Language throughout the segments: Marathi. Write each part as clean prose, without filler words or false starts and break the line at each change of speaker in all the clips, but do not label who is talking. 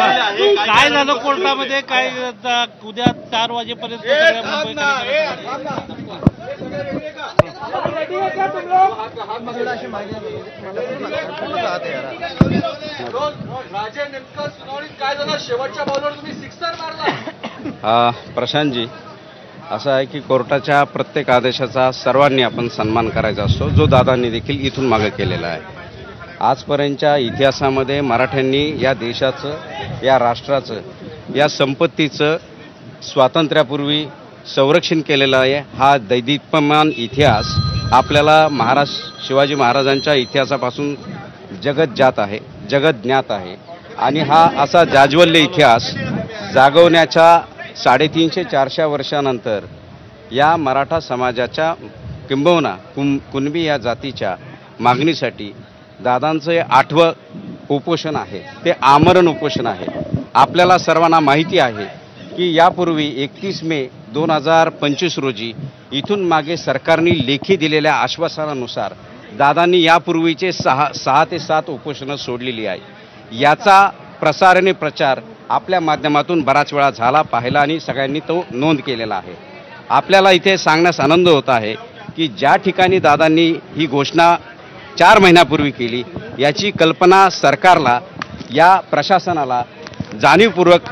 काय झालं कोर्टामध्ये, काय उद्या 4 वाजेपर्यंत
प्रशांतजी, असं आहे की कोर्टाच्या प्रत्येक आदेशाचा सर्वांनी आपण सन्मान करायचा असतो, जो दादांनी देखील इथून मागे केलेला आहे. आजपर्यंतच्या इतिहासामध्ये मराठ्यांनी या देशाचं, या राष्ट्राचं, या संपत्तीचं स्वातंत्र्यापूर्वी संरक्षण केलेलं आहे. हा दैदिप्यमान इतिहास आपल्याला शिवाजी महाराजांच्या इतिहासापासून जगज्ञात आहे आणि हा असा जाज्वल्य इतिहास जागवण्याच्या 350-400 वर्षानंतर या मराठा समाजाच्या किंबहुना कुणबी या जातीच्या मागणीसाठी दादांचं 8वं उपोषण आहे, ते आमरण उपोषण आहे. आपल्याला सर्वांना माहिती आहे की यापूर्वी 31 मे 2025 रोजी इथून मागे सरकारने लेखी दिलेल्या आश्वासनानुसार दादांनी यापूर्वीचे 6 ते 7 उपोषणं सोडलेली आहे. याचा प्रसार आणि प्रचार आपल्या माध्यमातून बराच वेळा झाला, पाहिला आणि सगळ्यांनी तो नोंद केलेला आहे. आपल्याला इथे सांगण्यास आनंद होत आहे की ज्या ठिकाणी दादांनी ही घोषणा 4 महिन्यापूर्वी केली, याची कल्पना सरकारला, या प्रशासनाला जाणीवपूर्वक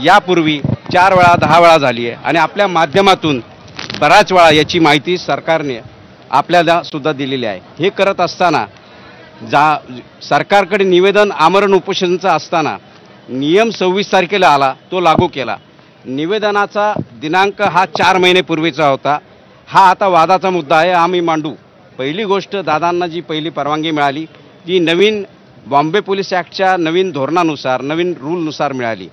यापूर्वी 4 वेळा 10 वेळा झाली आहे आणि आपल्या माध्यमातून बराच वेळा याची माहिती सरकारने आपल्याला सुद्धा दिलेली आहे. हे करत असताना सरकारकडे निवेदन आमरण उपोषणाचं असताना नियम 26 तारखेला आला, तो लागू केला. निवेदनाचा दिनांक हा 4 महिन्यापूर्वीचा होता. हा आता वादाचा मुद्दा आहे, आम्ही मांडू. पहिली गोष्ट, दादांना जी पहिली परवानगी मिळाली ती नवीन बॉम्बे पोलीस ॲक्टच्या नवीन धोरणानुसार, नवीन रूलनुसार मिळाली.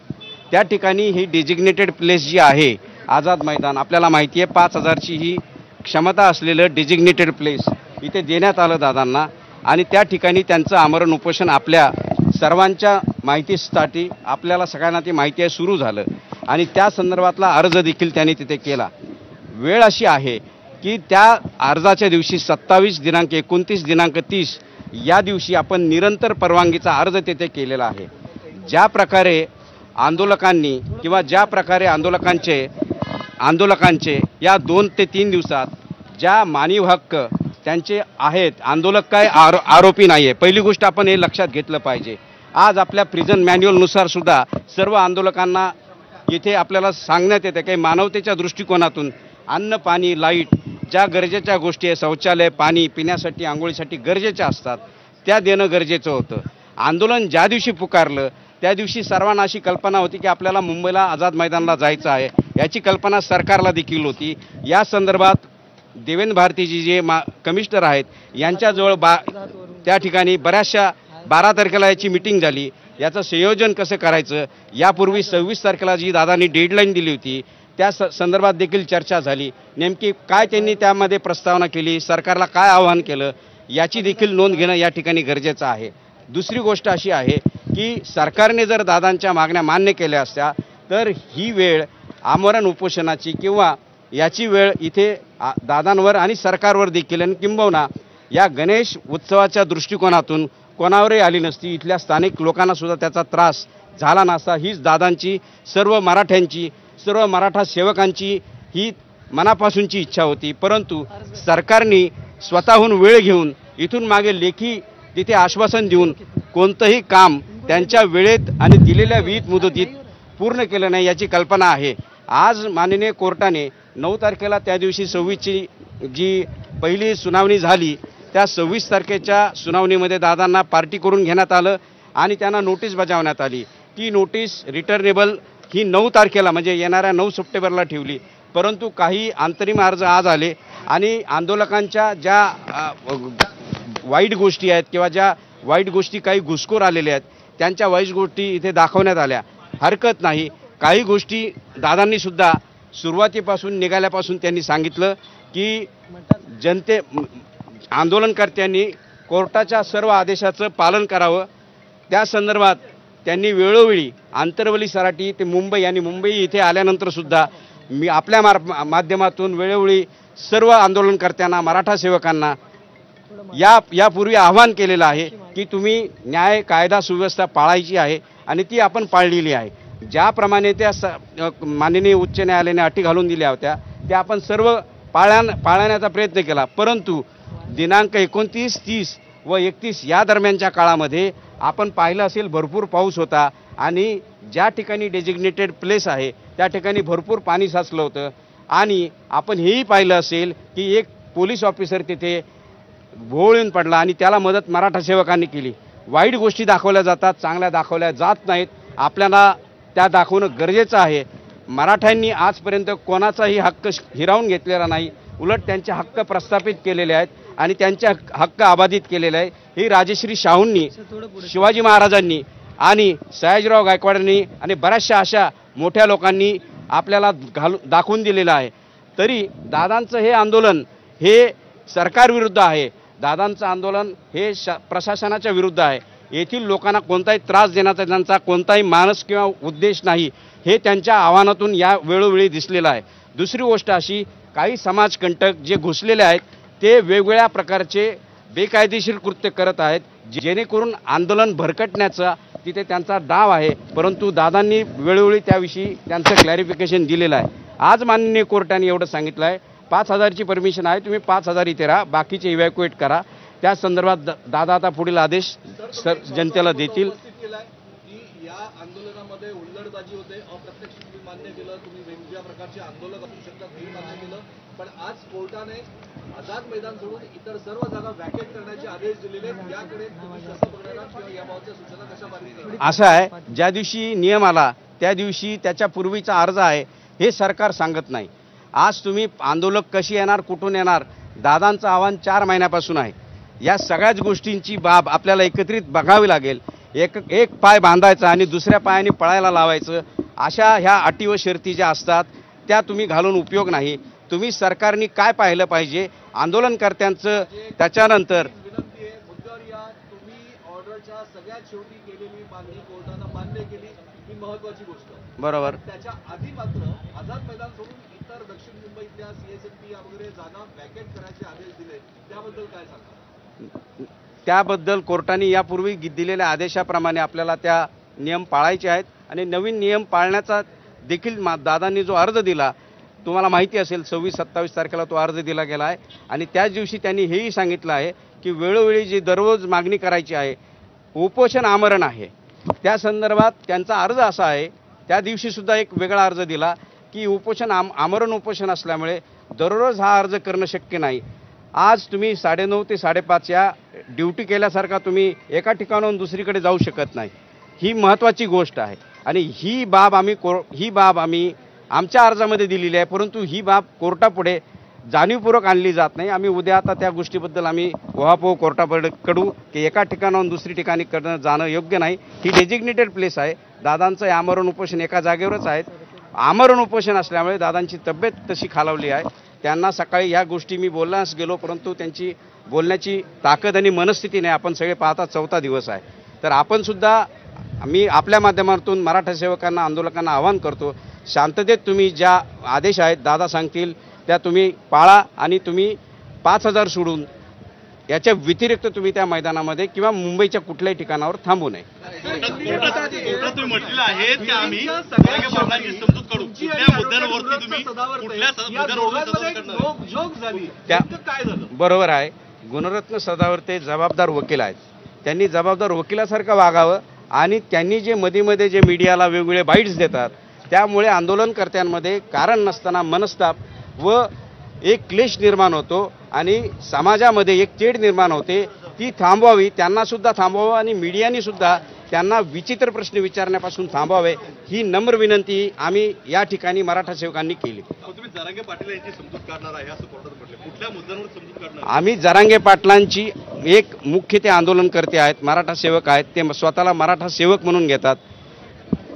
त्या ठिकाणी ही डेजिग्नेटेड प्लेस जी आहे, आझाद मैदान, आपल्याला माहिती आहे 5000ची ही क्षमता असलेलं डेजिग्नेटेड प्लेस इथे देण्यात आलं दादांना आणि त्या ठिकाणी त्यांचं आमरण उपोषण आपल्या सर्वांच्या माहितीसाठी, आपल्याला सगळ्यांना ती माहिती आहे, सुरू झालं आणि त्या संदर्भातला अर्ज देखील त्यांनी तिथे केला. वेळ अशी आहे की त्या अर्जाच्या दिवशी 27 दिनांक 29 दिनांक 30 या दिवशी आपण निरंतर परवानगीचा अर्ज तिथे केलेला आहे. ज्या प्रकारे आंदोलकांनी किंवा ज्या प्रकारे आंदोलकांचे या 2 ते 3 दिवसात ज्या मानवी हक्क त्यांचे आहेत, आंदोलक काय आरोपी नाही आहे. पहिली गोष्ट आपण हे लक्षात घेतलं पाहिजे. आज आपल्या प्रिझन मॅन्युअलनुसार सुद्धा सर्व आंदोलकांना इथे आपल्याला सांगण्यात येते की मानवतेच्या दृष्टिकोनातून अन्न, पाणी, लाईट, ज्या गरजेच्या गोष्टी आहे, शौचालय, पाणी पिण्यासाठी, आंघोळीसाठी गरजेच्या असतात, त्या देणं गरजेचं होतं. आंदोलन ज्या दिवशी पुकारलं त्या दिवशी सर्वांना अशी कल्पना होती की आपल्याला मुंबईला आझाद मैदानाला जायचं आहे, याची कल्पना सरकारला देखील होती. या संदर्भात देवेंद्र भारतीजी जे कमिशनर आहेत यांच्याजवळ त्या ठिकाणी बऱ्याचशा 12 तारखेला याची मिटिंग झाली. याचं संयोजन कसं करायचं, यापूर्वी 26 तारखेला जी दादांनी डेडलाईन दिली होती त्या संदर्भात देखील चर्चा झाली. नेमकी काय त्यांनी त्यामध्ये प्रस्तावना केली, सरकारला काय आवाहन केलं, याची देखील नोंद घेणं या ठिकाणी गरजेचं आहे. दुसरी गोष्ट अशी आहे की सरकारने जर दादांच्या मागण्या मान्य केल्या असत्या तर ही वेळ आमरण उपोषणाची किंवा याची वेळ इथे दादांवर आणि सरकारवर देखील आणि किंबहुना या गणेश उत्सवाच्या दृष्टिकोनातून कोणावरही आली नसती. इथल्या स्थानिक लोकांना सुद्धा त्याचा त्रास झाला नसता. हीच दादांची, सर्व मराठ्यांची, सर्व मराठा सेवकांची ही मनापासूनची इच्छा होती. परंतु सरकारने स्वतःहून वेळ घेऊन इथून मागे लेखी तिथे आश्वासन देऊन कोणतंही काम त्यांच्या वेळेत आणि दिलेल्या विहित मुदतीत पूर्ण केलं नाही, याची कल्पना आहे. आज माननीय कोर्टाने 9 तारखेला त्या दिवशी 26ची जी पहिली सुनावणी झाली, त्या 26 तारखेच्या सुनावणीमध्ये दादांना पार्टी करून घेण्यात आलं आणि त्यांना नोटीस बजावण्यात आली. ती नोटीस रिटर्नेबल ही 9 तारखेला म्हणजे येणाऱ्या 9 सप्टेंबरला ठेवली. परंतु काही अंतरिम अर्ज आज आले आणि आंदोलकांच्या ज्या वाईट गोष्टी आहेत किंवा ज्या वाईट गोष्टी काही घुसखोर आलेल्या आहेत त्यांच्या वाईट गोष्टी इथे दाखवण्यात आल्या. हरकत नाही. काही गोष्टी दादांनी सुद्धा सुरुवातीपासून निघाल्यापासून त्यांनी सांगितलं की आंदोलनकर्त्यांनी कोर्टाच्या सर्व आदेशाचं पालन करावं. त्या संदर्भात त्यांनी वेळोवेळी आंतरवली सराटी ते मुंबई आणि मुंबई इथे आल्यानंतरसुद्धा मी आपल्या माध्यमातून वेळोवेळी सर्व आंदोलनकर्त्यांना, मराठा सेवकांना यापूर्वी आवाहन केलेलं आहे की तुम्ही न्याय कायदा सुव्यवस्था पाळायची आहे आणि ती आपण पाळलेली आहे. ज्याप्रमाणे त्या माननीय उच्च न्यायालयाने अटी घालून दिल्या होत्या त्या आपण सर्व पाळण्याचा प्रयत्न केला. परंतु दिनांक 29, 30 व 31 या दरम्यानच्या काळामध्ये आपण पाहिलं असेल भरपूर पाऊस होता आणि ज्या ठिकाणी डेजिग्नेटेड प्लेस आहे त्या ठिकाणी भरपूर पाणी साचलं होतं. आणि आपण हेही पाहिलं असेल की एक पोलीस ऑफिसर तिथे भोवळून पडला आणि त्याला मदत मराठा सेवकांनी केली. वाईट गोष्टी दाखवल्या जातात, चांगल्या दाखवल्या जात नाहीत. आपल्याला त्या दाखवणं गरजेचं आहे. मराठ्यांनी आजपर्यंत कोणाचाही हक्क हिरावून घेतलेला नाही, उलट त्यांचे हक्क प्रस्थापित केलेले आहेत आणि त्यांचे हक्क अबाधित केलेले आहे. ही राजश्री शाहूंनी, शिवाजी महाराजांनी आणि सयाजीराव गायकवाडांनी आणि बऱ्याचशा अशा मोठ्या लोकांनी आपल्याला दाखवून दिलेलं आहे. तरी दादांचं हे आंदोलन हे सरकारविरुद्ध आहे. दादांचं आंदोलन हे प्रशासनाच्या विरुद्ध आहे. येथील लोकांना कोणताही त्रास देण्याचा त्यांचा कोणताही मानस किंवा उद्देश नाही, हे त्यांच्या आव्हानातून या वेळोवेळी दिसलेलं आहे. दुसरी गोष्ट अशी, काही समाजकंटक जे घुसलेले आहेत ते वेगवेगळ्या प्रकारचे बेकायदेशीर कृत्य करत आहेत, जेणेकरून आंदोलन भरकटण्याचा तिथे त्यांचा डाव आहे. परंतु दादांनी वेळोवेळी त्याविषयी त्यांचं क्लॅरिफिकेशन दिलेलं आहे. आज माननीय कोर्टाने एवढं सांगितलं आहे, 5,000ची परमिशन आहे, तुम्ही 5,000 इथे राहा, बाकीचे इव्हॅक्युएट करा. त्या संदर्भात दादा आता पुढील आदेश जनतेला देतील.
या आंदोलनामध्ये हुल्लडबाजी होते, अप्रत्यक्ष तुम्ही मान्य केलं, तुम्ही वेगवेगळ्या प्रकारचे आंदोलक असू शकतात हे मान्य केलं, पण आज कोर्टाने आझाद मैदान सोडून इतर सर्व जागा व्हॅकेट करण्याचे आदेश दिलेले. याकडे तुम्ही कसं बघणार किंवा याबाबतच्या सूचना कशा मान्य करणार?
असं आहे, ज्या दिवशी नियम आला त्या दिवशी त्याच्या पूर्वीचा अर्ज आहे हे सरकार सांगत नाही. आज तुम्ही आंदोलक कशी येणार, कुठून येणार, दादांचं आव्हान 4 महिन्यापासून आहे. या सगळ्याच गोष्टींची बाब आपल्याला एकत्रित बघावी लागेल. एक पाय बांधायचा आणि दुसऱ्या पायाने पळायला लावायचं, अशा ह्या अटी व शर्ती ज्या असतात त्या तुम्ही घालून उपयोग नाही. तुम्ही सरकारने काय पाहिलं पाहिजे आंदोलनकर्त्यांचं. त्याच्यानंतर
विनंती आहे, मुद्द्यावर या. तुम्ही ऑर्डरच्या सगळ्यात शेवटी केलेली मागणी कोर्टानं मान्य केली, ही महत्वाची गोष्ट.
बरोबर,
त्याच्या आधी मात्र आझाद मैदान सोडून इतर दक्षिण मुंबईतल्या CSMT वगैरे जागा व्हॅकेट करायचे आदेश दिले, त्याबद्दल काय सांगा?
त्याबद्दल कोर्टाने यापूर्वी दिलेल्या आदेशाप्रमाणे आपल्याला त्या नियम पाळायचे आहेत आणि नवीन नियम पाळण्याचा देखील दादांनी जो अर्ज दिला, तुम्हाला माहिती असेल 26-27 तारखेला तो अर्ज दिला गेला आहे. आणि त्याच दिवशी त्यांनी हेही सांगितलं आहे की वेळोवेळी जी दररोज मागणी करायची आहे, उपोषण आमरण आहे, त्या संदर्भात त्यांचा अर्ज असा आहे. त्या दिवशीसुद्धा एक वेगळा अर्ज दिला की आमरण उपोषण असल्यामुळे दररोज हा अर्ज करणं शक्य नाही. आज तुम्ही 9:30 ते 5:30 या ड्युटी केल्यासारखा तुम्ही एका ठिकाणाहून दुसरीकडे जाऊ शकत नाही. ही महत्त्वाची गोष्ट आहे आणि ही बाब आम्ही आमच्या अर्जामध्ये दिलेली आहे. परंतु ही बाब कोर्टापुढे जाणीवपूर्वक आणली जात नाही. आम्ही उद्या आता त्या गोष्टीबद्दल आम्ही उहापोह कोर्टापुढे कडू की एका ठिकाणाहून दुसरी ठिकाणी जाणं योग्य नाही. ही डेजिग्नेटेड प्लेस आहे. दादांचं आमरण उपोषण एका जागेवरच आहे. आमरण उपोषण असल्यामुळे दादांची तब्येत तशी खालावली आहे. त्यांना सकाळी ह्या गोष्टी मी बोलण्यास गेलो, परंतु त्यांची बोलण्याची ताकद आणि मनस्थिती नाही. आपण सगळे पाहता 4था दिवस आहे. तर आपणसुद्धा मी आपल्या माध्यमातून मराठा सेवकांना, आंदोलकांना आवाहन करतो, शांततेत तुम्ही ज्या आदेश आहेत दादा सांगतील त्या तुम्ही पाळा आणि तुम्ही 5,000 सोडून याच्या व्यतिरिक्त तुम्ही त्या मैदानामध्ये किंवा मुंबईच्या कुठल्याही ठिकाणावर थांबू नये.
तुम्ही म्हटलेलं आहे की आम्ही सगळ्या समजूत करू, कुठल्या मुद्द्यांवरती तुम्ही
काय झालं?
बरोबर आहे. गुणरत्न सदावर्ते जबाबदार वकील आहेत. त्यांनी जबाबदार वकिलासारखं वागावं आणि त्यांनी जे मध्ये जे मीडियाला वेगवेगळे बाईट्स देतात त्यामुळे आंदोलनकर्त्यांमध्ये कारण नसताना मनस्ताप व एक क्लेश निर्माण होतो आणि समाजामध्ये एक तेढ निर्माण होते. ती थांबवावी, त्यांनासुद्धा थांबवावं आणि मीडियाने सुद्धा त्यांना विचित्र प्रश्न विचारण्यापासून थांबवावे, ही नम्र विनंती आम्ही या ठिकाणी मराठा सेवकांनी केली.
तुम्ही जरांगे पाटील यांची समजूत करणार आहे असं कोर्टात म्हटले, कुठल्या मुद्द्यांवर समजूत करणार?
आम्ही जरांगे पाटलांची एक मुख्य ते आंदोलनकर्ते आहेत, मराठा सेवक आहेत, ते स्वतःला मराठा सेवक म्हणून घेतात.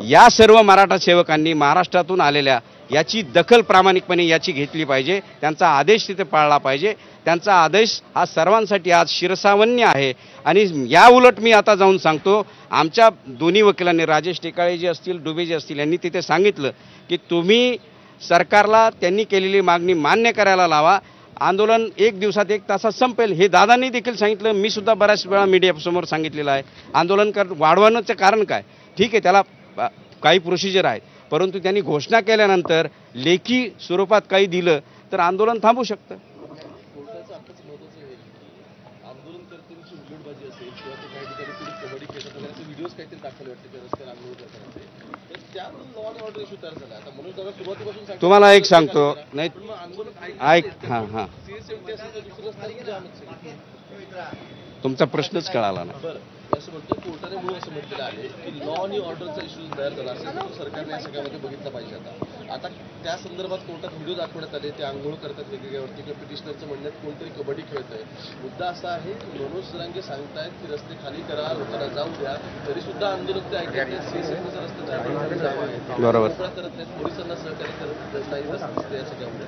या सर्व मराठा सेवकांनी महाराष्ट्रातून आलेल्या याची दखल प्रामाणिकपणे याची घेतली पाहिजे. त्यांचा आदेश तिथे पाळला पाहिजे. त्यांचा आदेश हा सर्वांसाठी आज शिरसावन्य आहे. आणि या उलट मी आता जाऊन सांगतो, आमच्या दोन्ही वकिलांनी राजेश टेकाळे जे असतील, डुबे जे असतील, यांनी तिथे सांगितलं की तुम्ही सरकारला त्यांनी केलेली मागणी मान्य करायला लावा. आंदोलन 1 दिवसात 1 तासात संपेल हे दादांनी देखील सांगितलं. मी सुद्धा बऱ्याच वेळा मीडियासमोर सांगितलेलं आहे. आंदोलन वाढवण्याचं कारण काय? ठीक आहे, त्याला काही प्रोसिजर आहेत, परंतु त्यांनी घोषणा केल्यानंतर लेखी स्वरूपात काही दिलं तर आंदोलन थांबू शकतं.
कोर्टाचं आताच महत्वाचं आहे की आंदोलनकर्त्यांची उल्लडबाजी असेल किंवा ते काही ठिकाणी कुणी कबड्डी खेळतात वगैरे व्हिडिओज काहीतरी दाखवले वाटते त्या रस्त्यावर आंदोलन करताना, तर त्यातून लॉ अँड ऑर्डर इश्यू तयार झाला. आता मनोज दादा सुरुवातीपासून सांगतात,
तुम्हाला एक सांगतो, नाही
पण मग आंदोलन
ऐक, हां
सीएसएमटी असेल तर दुसरं रस्ता जामच आहे.
तुमचा प्रश्नच कळाला ना.
बरं, असं म्हणतो कोर्टाने म्हणून असं म्हटलेलं आहे की लॉ आणि ऑर्डरचा इश्यू तयार झाला असेल तर सरकारने या सगळ्यामध्ये बघितलं पाहिजे. आता त्या संदर्भात कोर्टात व्हिडिओ दाखवण्यात आले, ते आंघोळ करतात वेगवेगळ्यावरती किंवा पिटिशनरचं म्हणण्यात कोणतरी कबड्डी खेळतंय. मुद्दा असा आहे की मनोज जरांगे सांगतायत की रस्ते खाली करा, लोकांना जाऊ द्या, तरी सुद्धा आंदोलक ते ऐकत नाही. सीएसएमटीचा रस्ता
बरोबर.
करत नाहीत, पोलिसांना सहकार्य करत नाही रस्ते या सगळ्यामध्ये.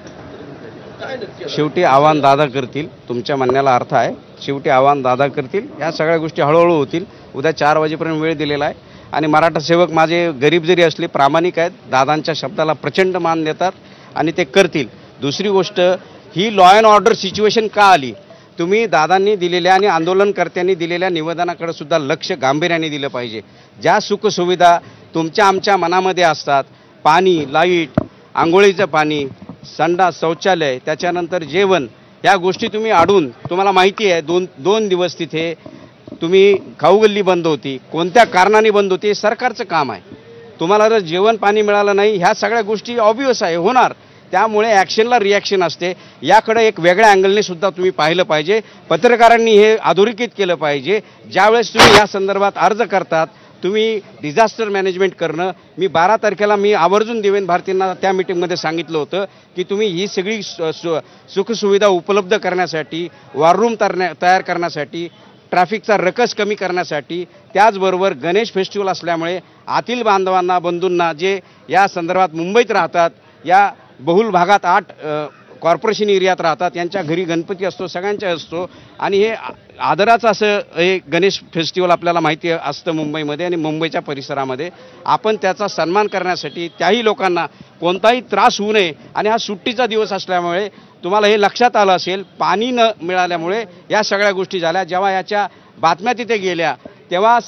काय नक्की
शेवटी आव्हान दादा करतील. तुमच्या म्हणण्याला अर्थ आहे. शेवटी आव्हान दादा करतील. या सगळ्या गोष्टी हळूहळू होतील. उद्या 4 वाजेपर्यंत वेळ दिलेला आहे आणि मराठा सेवक माझे गरीब जरी असले प्रामाणिक आहेत, दादांच्या शब्दाला प्रचंड मान देतात आणि ते करतील. दुसरी गोष्ट, ही लॉ अँड ऑर्डर सिच्युएशन का आली? तुम्ही दादांनी दिलेल्या आणि आंदोलनकर्त्यांनी दिलेल्या निवेदनाकडे सुद्धा लक्ष गांभीर्याने दिलं पाहिजे. ज्या सुखसुविधा तुमच्या आमच्या मनामध्ये असतात, पाणी, लाईट, आंघोळीचं पाणी, संडास, शौचालय, त्याच्यानंतर जेवण, या गोष्टी तुम्ही अडून, तुम्हाला माहिती आहे 2 दिवस तिथे तुम्ही खाऊगल्ली बंद होती. कोणत्या कारणाने बंद होती? सरकारचं काम आहे. तुम्हाला जर जेवण पाणी मिळालं नाही, ह्या सगळ्या गोष्टी ऑब्वियस आहे, होणार. त्यामुळे ॲक्शनला रिॲक्शन असते. याकडे एक वेगळ्या अँगलने सुद्धा तुम्ही पाहिलं पाहिजे. पत्रकारांनी हे अधोरेखित केलं पाहिजे. ज्यावेळेस तुम्ही या संदर्भात अर्ज करतात, तुम्ही डिझास्टर मॅनेजमेंट करणं, मी 12 तारखेला मी आवर्जून देवेंद्र भारतींना त्या मीटिंगमध्ये सांगितलं होतं की तुम्ही ही सगळी सुखसुविधा उपलब्ध करण्यासाठी, वॉर रूम तयार करण्यासाठी, ट्रॅफिकचा रकस कमी करण्यासाठी, त्याचबरोबर गणेश फेस्टिवल असल्यामुळे आतील बांधवांना, बंधूंना जे या संदर्भात मुंबईत राहतात, या बहुल भागात 8 कॉर्पोरेशन एरियात राहतात, यांच्या घरी गणपती असतो, सगळ्यांच्या असतो आणि हे आदराचं असं हे गणेश फेस्टिवल आपल्याला माहिती असतं मुंबईमध्ये आणि मुंबईच्या परिसरामध्ये. आपण त्याचा सन्मान करण्यासाठी त्याही लोकांना कोणताही त्रास होऊ नये आणि हा सुट्टीचा दिवस असल्यामुळे तुम्हाला हे लक्षात आलं असेल, पाणी न मिळाल्यामुळे या सगळ्या गोष्टी झाल्या. जेव्हा याच्या बातम्या तिथे गेल्या तेव्हा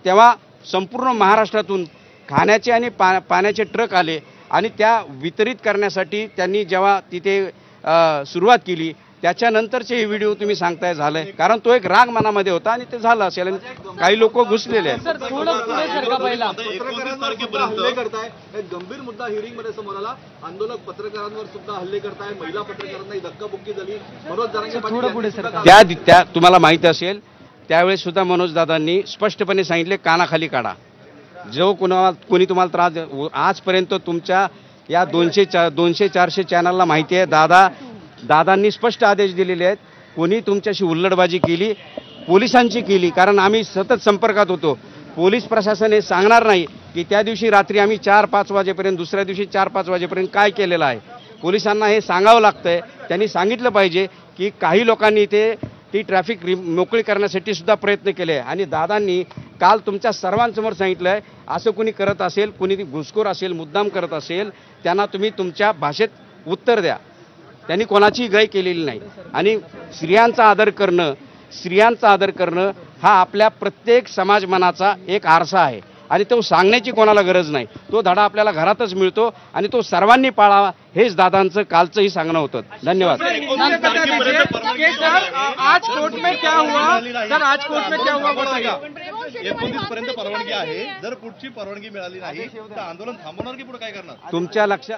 तेव्हा संपूर्ण महाराष्ट्रातून खाण्याचे आणि पाण्याचे ट्रक आले आणि त्या वितरित करण्यासाठी त्यांनी जेव्हा तिथे सुरुवात केली, त्याच्यानंतरचे हे व्हिडिओ तुम्ही सांगताय झालंय, कारण तो एक राग मनामध्ये होता आणि ते झालं असेल आणि काही लोक घुसलेले आहेत.
हल्ले करताय, एक गंभीर मुद्दा हिअरिंग मध्ये समोर आला. आंदोलक पत्रकारांवर सुद्धा हल्ले करताय, महिला पत्रकारांना धक्काबुक्की झाली. मनोज जरांगे
त्या तुम्हाला माहिती असेल, त्यावेळेस सुद्धा मनोज दादांनी स्पष्टपणे सांगितले, कानाखाली काढा. जो कोणी तुम्हाला त्रास, आजपर्यंत तुमच्या या 200-400 चॅनलला माहिती आहे, दादांनी स्पष्ट आदेश दिलेले आहेत. कोणी तुमच्याशी उल्लडबाजी केली, पोलिसांची केली, कारण आम्ही सतत संपर्कात होतो. पोलीस प्रशासन हे सांगणार नाही की त्या दिवशी रात्री आम्ही 4-5 वाजेपर्यंत, दुसऱ्या दिवशी 4-5 वाजेपर्यंत काय केलेलं आहे. पोलिसांना हे सांगावं लागतंय. त्यांनी सांगितलं पाहिजे की काही लोकांनी इथे ती ट्रॅफिक मोकळी करण्यासाठी सुद्धा प्रयत्न केले आणि दादांनी काल तुमच्या सर्वांसमोर सांगितलं आहे, असं कुणी करत असेल, कुणी घुसखोर असेल, मुद्दाम करत असेल, त्यांना तुम्ही तुमच्या भाषेत उत्तर द्या. त्यांनी कोणाचीही गय केलेली नाही. आणि स्त्रियांचा आदर करणं हा आपल्या प्रत्येक समाज मनाचा एक आरसा आहे आणि तो सांगण्याची कोणाला गरज नाही. तो धडा आपल्याला घरातच मिळतो आणि तो सर्वांनी पाळावा, हेच दादांचं कालचंही सांगणं होतं. धन्यवाद.
आज कोर्ट में क्या हुआ सर? आज कोर्ट में क्या हुआ बताइए. 29 पर्यंत परवानगी आहे. जर पुढची परवानगी मिळाली नाही तर आंदोलन थांबवणार की पुढे काय करणार?
तुमच्या लक्षात